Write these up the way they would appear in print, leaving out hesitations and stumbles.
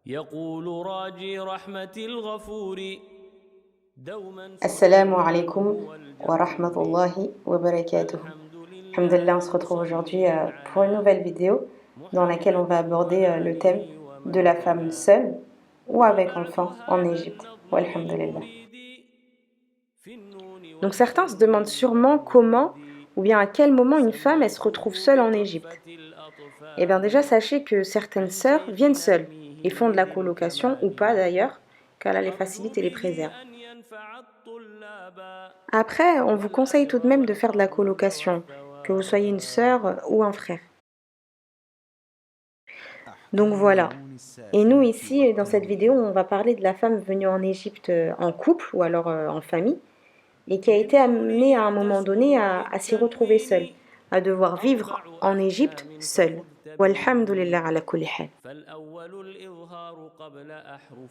يقول راجي رحمة الغفور دوما Assalamu صبره alaikum wa والجبور rahmatullahi wa barakatuh. والحمد Alhamdulillah, on لله se retrouve aujourd'hui مصليا pour une على nouvelle vidéo dans laquelle on va محمد aborder le thème وآله de ومن la femme تلا seule ou avec وبعد enfant en هذا Égypte. النظم Walhamdulillah. للمريد في النون Donc certains se demandent والتنوين sûrement comment والمد ou bien à quel moment une femme elle se retrouve سميته seule en Égypte. بطرفة Eh bien déjà الأطفال sachez que certaines عن sœurs viennent شيخنا seules et font de الميهي la ذي colocation ou pas الكمال d'ailleurs, car Allah les أرجو facilite et les به préserve. أن ينفع الطلاب Après, on vous conseille tout de والأجر même de faire de la والفضل colocation, que vous soyez une sœur والثواب. ou un frère. Donc voilà. Et nous ici, dans cette vidéo, on va parler de la femme venue en Égypte en couple ou alors en famille et qui a été amenée à un moment donné à s'y retrouver seule, بالتنوين à devoir vivre أربع en Égypte أحكام seule. فخذ Walhamdulillah ala تبين kulli hal. فالأول الإظهار قبل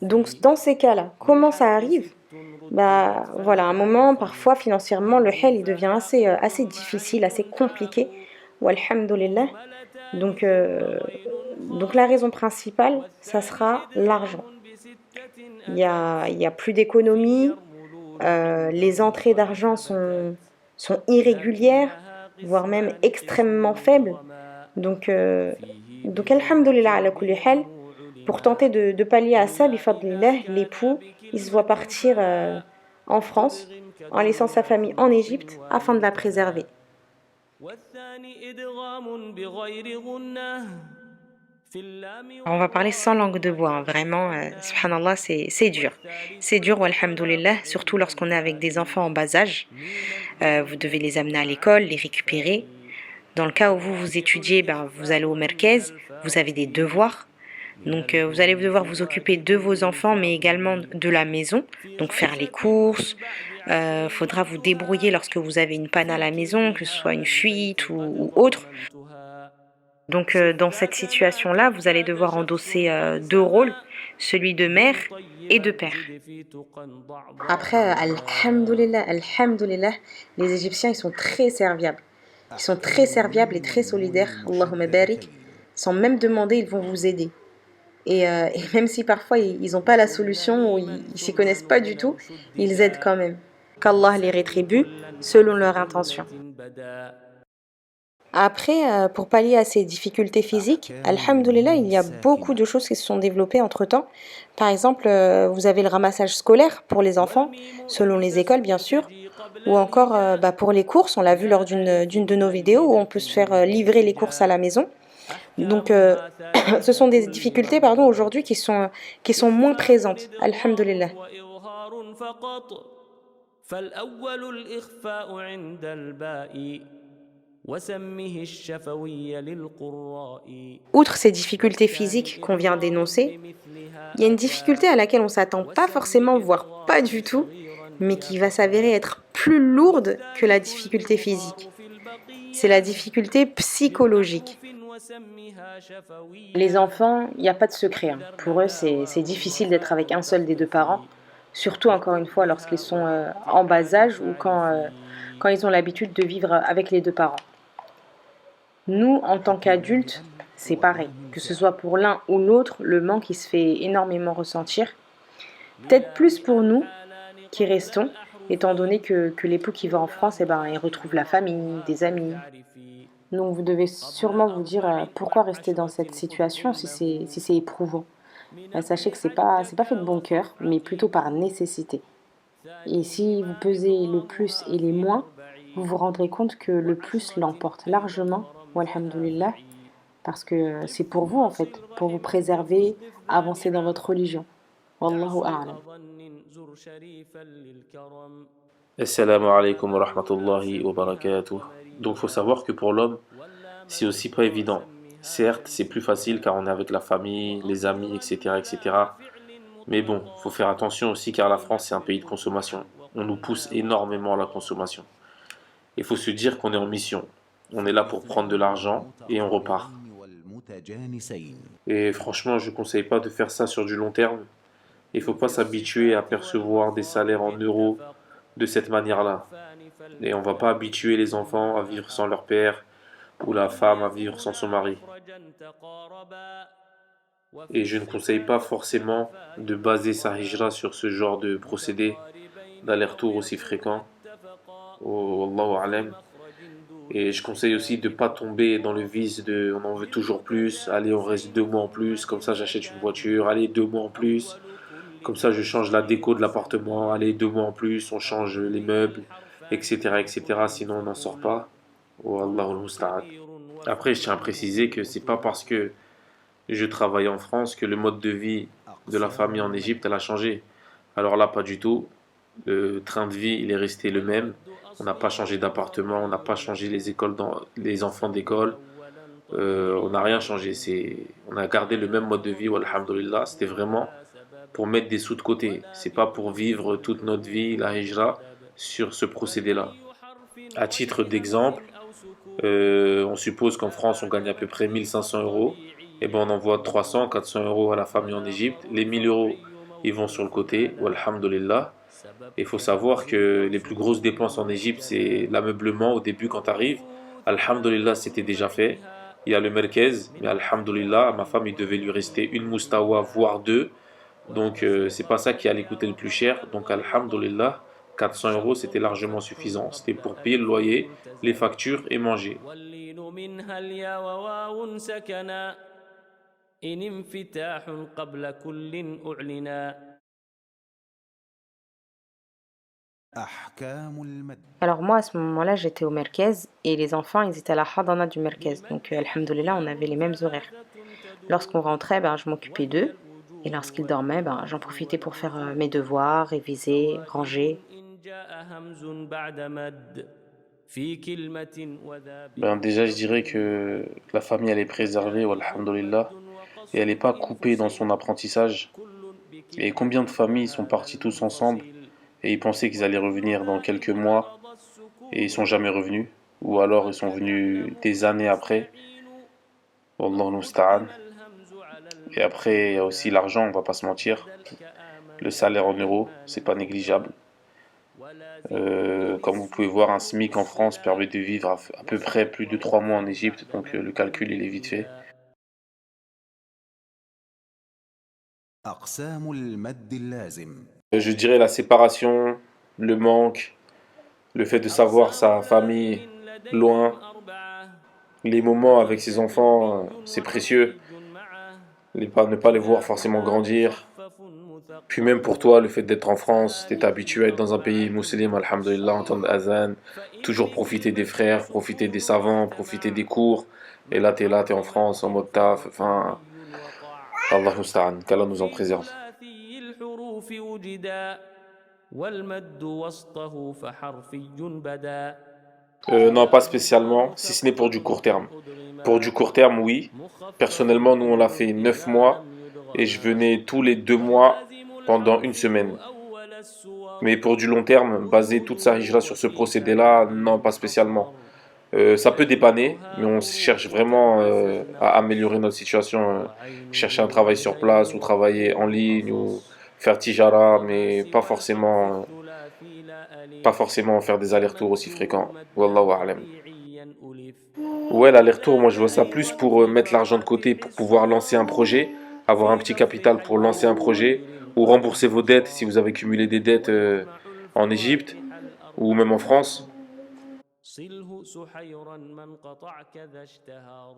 Donc أحرفه dans ces cas-là, comment ça بالحق arrive? ست رتبت Bah voilà, à un moment, فالتعرفي parfois financièrement, le hell il devient الفهاء assez ثم difficile, assez عين compliqué. تاء Walhamdulillah. مهملتان Donc, ثم euh, غين donc la خاء raison principale, ça والثاني sera l'argent. إدغام بستة Il y أتت a, il y a plus في d'économies, يرملون les عنده entrées قد d'argent ثبتت sont irrégulières, لكنها voire même قسمان extrêmement قسم faibles. مبرما Donc, فيه alhamdulillah بجملة ala kulli hal, البيوع pour علما tenter de pallier à ça, إلا إذا bifadlillah, كان l'époux, il se voit بكلمة partir فلا en France تدغم en laissant sa كجملة famille en نص Égypte afin de la préserver. ومثلا والثاني إدغام بغير غنة في اللام On va parler sans والراء langue de bois, hein. Vraiment, وتغنى subhanallah, c'est dur. والثالث C'est dur, الإظهار walhamdulillah, surtout lorsqu'on est avec des بالإنزال enfants en bas âge. ميما Vous devez les تضمه amener à مع l'école, les récupérer. الإخفاء Dans le cas où vous والرابع étudiez, ben, vous allez au الإخفاء عند merkez, vous avez des الفاقد devoirs. من Donc, vous allez الحروف devoir vous occuper واجب de vos enfants, mais également للفاقد de la maison. في Donc, faire les خمسة courses. بالبعد عشر Faudra vous débrouiller ضبطها lorsque vous avez une panne à في la maison, que ce soit une كلها البيت fuite قد ou autre. ضمنتها Donc, صف dans cette ذاك لا situation-là, vous allez تزداد devoir شخص endosser قد deux rôles, سما celui de mère دم et de طيبا père. زد في تقى ضع Après, ضابطها alhamdulillah, les Égyptiens, ils sont très serviables. Ils sont très serviables et très solidaires, Allahumma barik. Sans même demander, ils vont vous aider. Et même si parfois ils n'ont pas la solution ou ils s'y connaissent pas du tout, ils aident quand même. Qu'Allah les والسلم rétribue كلا selon في leur intention. جملة بدا Après, pour pallier à ces difficultés physiques, alhamdulillah, il y a beaucoup de choses qui se sont développées entre-temps. Par exemple, vous avez le ramassage scolaire pour les enfants, والميم selon عند les écoles bien sûr, السكون قبل ou encore الهجاء pour les courses, on l'a vu lors جاء ألف d'une de nos vidéos où on peut se faire مؤيدة livrer les courses à la بالسجاء maison. Donc, أحكامها ce sont ثلاثة des difficultés pardon, لمن aujourd'hui qui sont moins إخفاء présentes, إدغام alhamdulillah. وإظهار فقط فالأول الإخفاء عند الباء وسمه الشفوي للقراء Outre ces difficultés والثاني physiques qu'on vient إدغام d'énoncer, il y a بمثلها une أتى difficulté à laquelle on ne s'attend pas وسمي forcément, voire pas إدغاما du tout, صغيرا mais qui va s'avérer يخفى être plus lourde que la والثالث difficulté physique. الإظهار في C'est la البقية difficulté من psychologique. أحرف وسمها Les شفوية enfants, il n'y a pas de secret, hein. إذا Pour eux, ارتدى c'est واو difficile d'être avec وفاء un seul des deux parents, تختفي surtout encore une fois lorsqu'ils وارتقبها sont en bas والابتعاد âge ou فاعرفي quand ils ont l'habitude de vivre avec les deux parents. Nous, en tant qu'adultes, c'est pareil. Que ce soit pour l'un ou l'autre, le manque il se fait énormément ressentir. Peut-être plus للام pour nous الحالان qui قبل restons, الأحرف étant donné que l'époux qui va en France, eh ben, il والراء retrouve la famille, إظهارها des amis. فلتعرفي Donc vous devez قبل sûrement vous dire أربع pourquoi rester dans cette وعشرة خذ situation si علمه c'est éprouvant. من Sachez ابن que c'est حجك pas fait de bon cœur, وصف mais plutôt par عقيل nécessité. Et si vous ثانيهما pesez le plus إدغامها et les في moins, vous أربع vous rendrez compte que le plus وعشرة l'emporte كي largement, تضطرم فلا walhamdulillah, معي parce que c'est قف pour vous en fait, واصل pour vous رحما وفز préserver, ضفدان avancer dans عم votre religion. دع Wallahu a'lam. سوء ظن زر شريفا للكرم Assalamu alaikum wa والأجر مع rahmatullahi wa سمها barakatuh. Donc, faut قمريا savoir que pour l'homme, واللام c'est aussi pas الأخرى évident. سمها Certes, c'est plus facile car يليا on est avec la famille, les amis, وأظهرا etc., لام etc. فعل Mais bon, faut faire مطلقا attention aussi car la في France, c'est un نحو pays de قلنا consommation. On nous pousse وقلنا énormément à la وقضى consommation. Il faut se dire qu'on est en mission. On est là pour prendre de l'argent et on repart. Et franchement, je ne conseille pas de faire ça sur du long terme. Il ne faut pas في s'habituer à الصفات percevoir des والألفاظ salaires en euros اتفق de cette manière-là. والحرفان Et on ne va pas habituer les enfants à vivre sans leur père ou la femme à vivre sans son mari. Et je ne conseille pas forcément de baser sa hijra sur ce genre de procédé, d'aller-retour aussi fréquent. Oh, Wallahu a'lam. Et je conseille aussi de ne pas tomber dans le vice de on en veut toujours plus, allez on reste 2 mois en plus, comme ça j'achète une voiture, allez 2 mois en plus, comme ça je change la déco de l'appartement, allez 2 mois en plus, on change les meubles, etc. etc. Sinon on n'en sort pas. Oh Allahu al-Musta'an. Après je tiens à préciser que c'est pas parce que je travaille en France que le mode de vie de la famille en Égypte elle a changé. Alors là pas du tout. Le train de vie, il est resté le même. On n'a pas changé d'appartement, on n'a pas changé les écoles les enfants d'école. On n'a rien changé. On a gardé le même mode de vie, walhamdulillah. C'était vraiment pour mettre des sous de côté. C'est pas pour vivre toute notre vie, la hijra, sur ce procédé-là. À titre d'exemple, on suppose qu'en France, on gagne à peu près 1500 euros. Et ben on envoie 300, 400 euros à la famille en Égypte. Les 1000 euros, ils vont sur le côté, walhamdulillah. Il faut savoir que les plus grosses dépenses en Égypte, c'est l'ameublement au début quand tu arrives. Alhamdulillah, c'était déjà fait. Il y a le merkez, mais alhamdulillah, à ma femme, il devait lui rester une moustawa, voire deux. Donc, c'est pas ça qui allait coûter le plus cher. Donc, alhamdulillah, 400 euros, c'était largement suffisant. C'était pour payer le loyer, les factures et manger. واللين منها اليا وواو سكنا إن انفتاح قبل كل أعلنا. Alors moi, à ce moment-là, j'étais au Merkez et les enfants, ils étaient à la Hadana du Merkez. Donc, alhamdoulilah, on avait les mêmes horaires. Lorsqu'on rentrait, ben, je m'occupais d'eux. Et lorsqu'ils dormaient, ben, j'en profitais pour faire mes devoirs, réviser, ranger. إن جاء همز بعد مد في كلمة وذا Ben, déjà, je dirais que la famille, elle est préservée, alhamdulillah, et elle n'est pas coupée dans son apprentissage. Et combien de familles sont parties tous ensemble et ils pensaient qu'ils allaient revenir dans quelques mois et ils sont jamais revenus, ou alors ils sont venus des années après. Wallahu musta'an. Et après, il y a aussi l'argent, on va pas se mentir. Le salaire en euros, c'est pas négligeable. Comme vous pouvez voir, un SMIC en France permet de vivre à peu près plus de 3 mois en Égypte, donc le calcul il est vite fait. Je dirais la séparation, le manque, le fait de savoir sa famille loin, les moments avec ses enfants, c'est précieux. Ne pas les voir forcément grandir. Puis même pour toi, le fait d'être en France, t'es habitué à être dans un pays musulman, alhamdulillah, entendre azan, toujours profiter des frères, profiter des savants, profiter des cours. Et là, t'es en France, en mode taf, enfin, Allah musta'an, qu'Allah nous en préserve. الحروف وجدا والمد وسطه فحرفي بدا. Non, pas spécialement, si ce n'est pour du court terme. Pour du court terme, oui. Personnellement, nous, on l'a fait 9 mois et je venais tous les 2 mois pendant une semaine. Mais pour du long terme, baser toute sa hijra sur ce procédé-là, non, pas spécialement. Ça peut dépanner, mais on cherche vraiment à améliorer notre situation. Chercher un travail sur place ou travailler en ligne ou faire tijara, mais pas forcément faire des allers-retours aussi fréquents. Wallahu a'lam. Ouais, l'aller-retour, moi je vois ça plus pour mettre l'argent de côté pour pouvoir lancer un projet, avoir un petit capital pour lancer un projet, ou rembourser vos dettes si vous avez cumulé des dettes en Égypte ou même en France. صله سحيرا من قطع كذا اشتهر